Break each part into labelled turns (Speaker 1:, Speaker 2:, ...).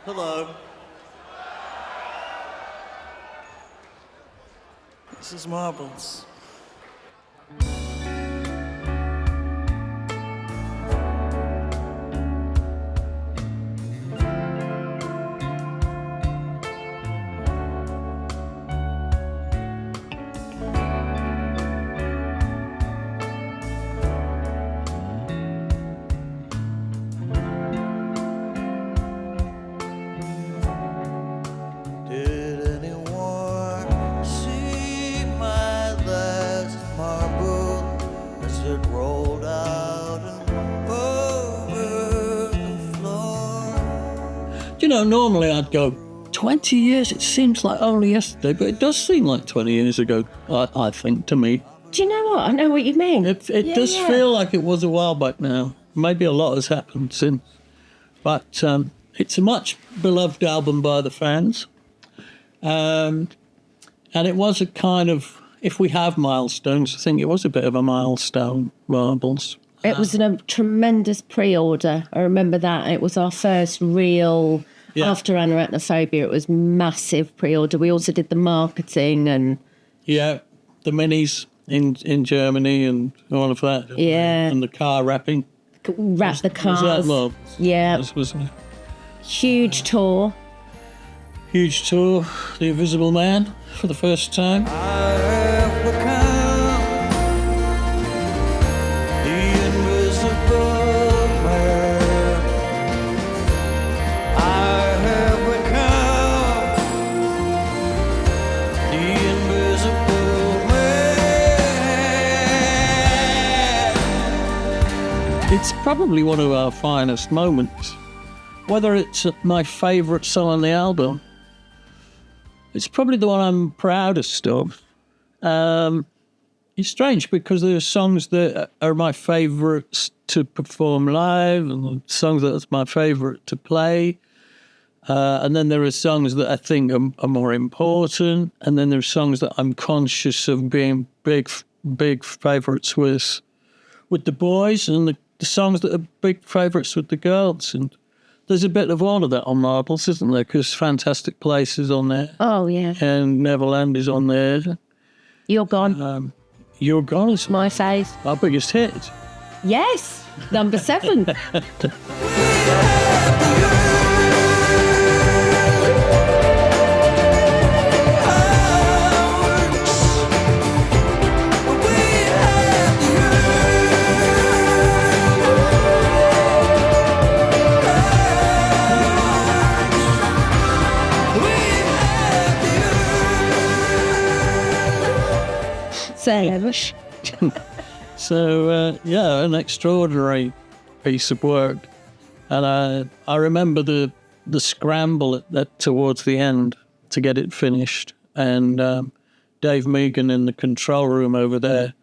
Speaker 1: Hello. This is Marbles. You know, normally I'd go, 20 years, it seems like only yesterday, but it does seem like 20 years ago, I think, to me.
Speaker 2: Do you know what? I know what you mean.
Speaker 1: It does feel like it was a while back now. Maybe a lot has happened since. But it's a much beloved album by the fans. And it was a kind of, if we have milestones, I think it was a bit of a milestone, Marbles.
Speaker 2: It was a tremendous pre-order. I remember that. It was our first real, after Anorachnophobia, it was massive pre-order. We also did the marketing and...
Speaker 1: Yeah, the minis in Germany and all of that.
Speaker 2: Yeah.
Speaker 1: And the car wrapping.
Speaker 2: Wrap the cars.
Speaker 1: Was that Marbles?
Speaker 2: Yeah.
Speaker 1: Wasn't it?
Speaker 2: Huge tour.
Speaker 1: Huge tour. The Invisible Man for the first time. It's probably one of our finest moments. Whether it's my favourite song on the album, it's probably the one I'm proudest of. It's strange because there are songs that are my favourites to perform live and songs that are my favourite to play. And then there are songs that I think are more important. And then there are songs that I'm conscious of being big favourites with the boys, and the songs that are big favourites with the girls. And there's a bit of all of that on Marbles, isn't there? Because Fantastic Place is on there.
Speaker 2: Oh, yeah.
Speaker 1: And Neverland is on there.
Speaker 2: You're Gone.
Speaker 1: You're Gone is
Speaker 2: my fave.
Speaker 1: Our biggest hit.
Speaker 2: Yes, number 7.
Speaker 1: So, an extraordinary piece of work. And I remember the scramble towards the end to get it finished. And Dave Meagan in the control room over there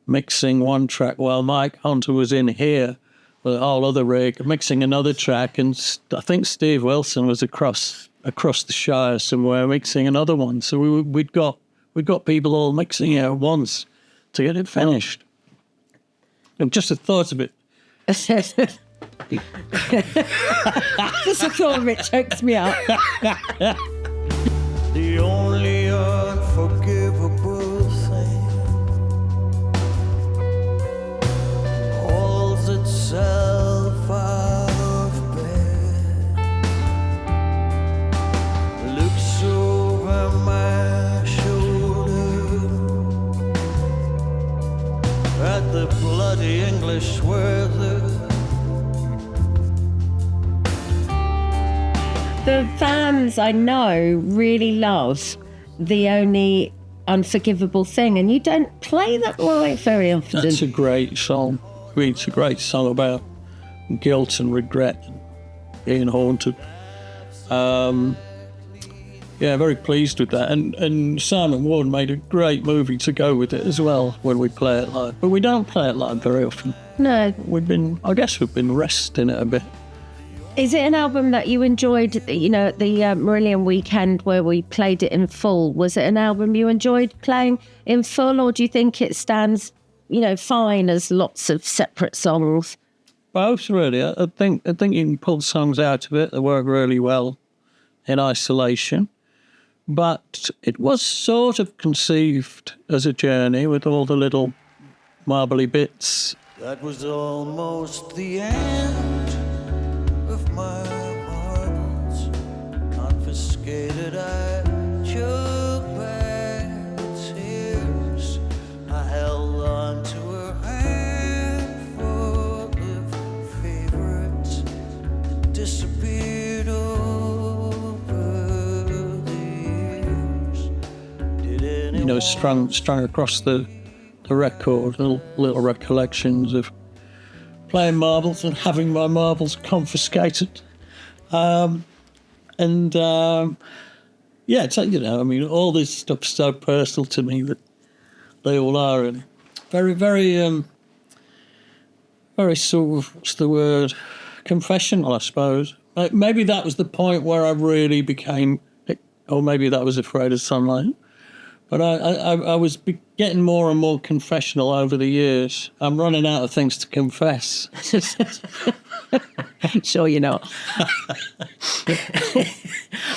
Speaker 1: mixing one track while Mike Hunter was in here, the whole other rig, mixing another track. And I think Steve Wilson was across the Shire somewhere mixing another one. So we'd got people all mixing it at once to get it finished. And just the thought of it.
Speaker 2: Just the thought of it chokes me up.
Speaker 1: The only unforgivable thing holds itself out of bed, looks over my shoulder at the bloody English weather.
Speaker 2: The fans I know really love The Only Unforgivable Thing, and you don't play that live very often.
Speaker 1: That's a great song. I mean, it's a great song about guilt and regret and being haunted. Very pleased with that. And Simon Ward made a great movie to go with it as well when we play it live. But we don't play it live very often.
Speaker 2: No.
Speaker 1: I guess we've been resting it a bit.
Speaker 2: Is it an album that you enjoyed, at the Marillion weekend where we played it in full? Was it an album you enjoyed playing in full, or do you think it stands, fine as lots of separate songs?
Speaker 1: Both really. I think you can pull songs out of it that work really well in isolation. But it was sort of conceived as a journey with all the little marbly bits.
Speaker 3: That was almost the end of my marbles. Confiscated, I took back tears. I held on to a handful of favorites that disappeared over the years.
Speaker 1: You know, strung across the record, little recollections of playing marbles and having my marbles confiscated. Yeah, it's, you know, I mean, all this stuff's so personal to me that they all are, really. Very, very, very sort of, what's the word, confessional, I suppose. Maybe that was the point where I really became, or maybe that was Afraid of Sunlight. But I was getting more and more confessional over the years. I'm running out of things to confess.
Speaker 2: Sure you're not.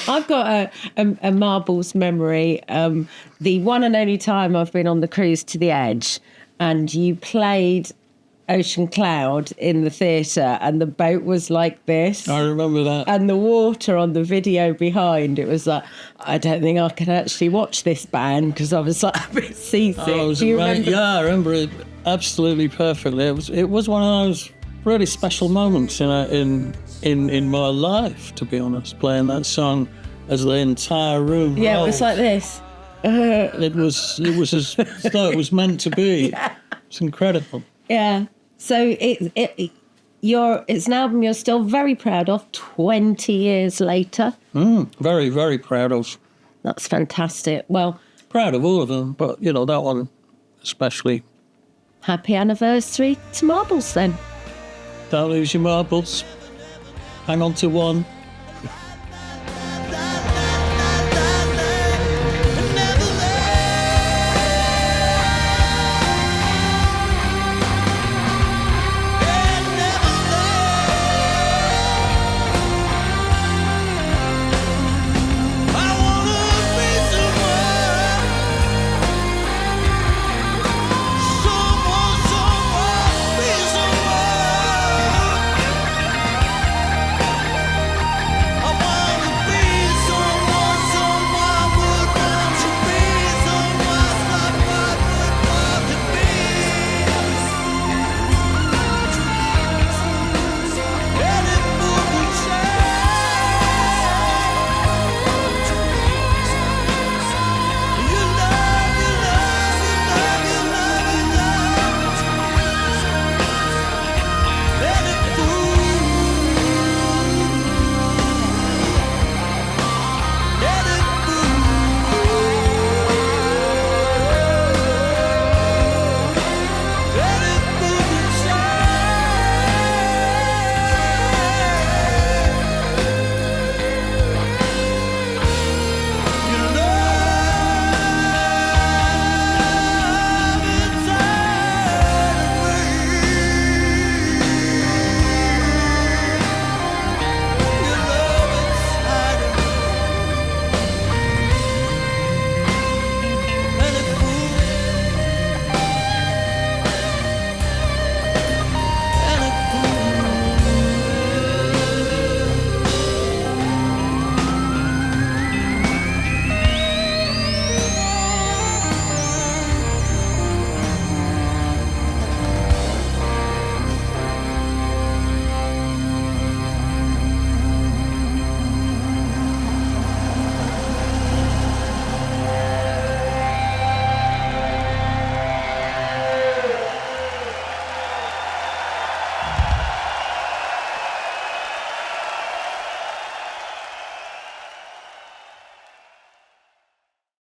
Speaker 2: I've got a Marbles memory. The one and only time I've been on the cruise to the Edge, and you played Ocean Cloud in the theatre, and the boat was like this.
Speaker 1: I remember that.
Speaker 2: And the water on the video behind, it was like, I don't think I can actually watch this band because I was like a bit seasick. Do you remember?
Speaker 1: Yeah, I remember it absolutely perfectly. It was one of those really special moments in my life, to be honest, playing that song as the entire room
Speaker 2: Yeah,
Speaker 1: rolled.
Speaker 2: it was like this.
Speaker 1: It was as though it was meant to be.
Speaker 2: Yeah.
Speaker 1: It's incredible.
Speaker 2: Yeah. So it's an album you're still very proud of 20 years later.
Speaker 1: Very, very proud of.
Speaker 2: That's fantastic. Well,
Speaker 1: Proud of all of them, but, you know, that one especially.
Speaker 2: happy anniversary to Marbles then.
Speaker 1: Don't lose your marbles. Hang on to one.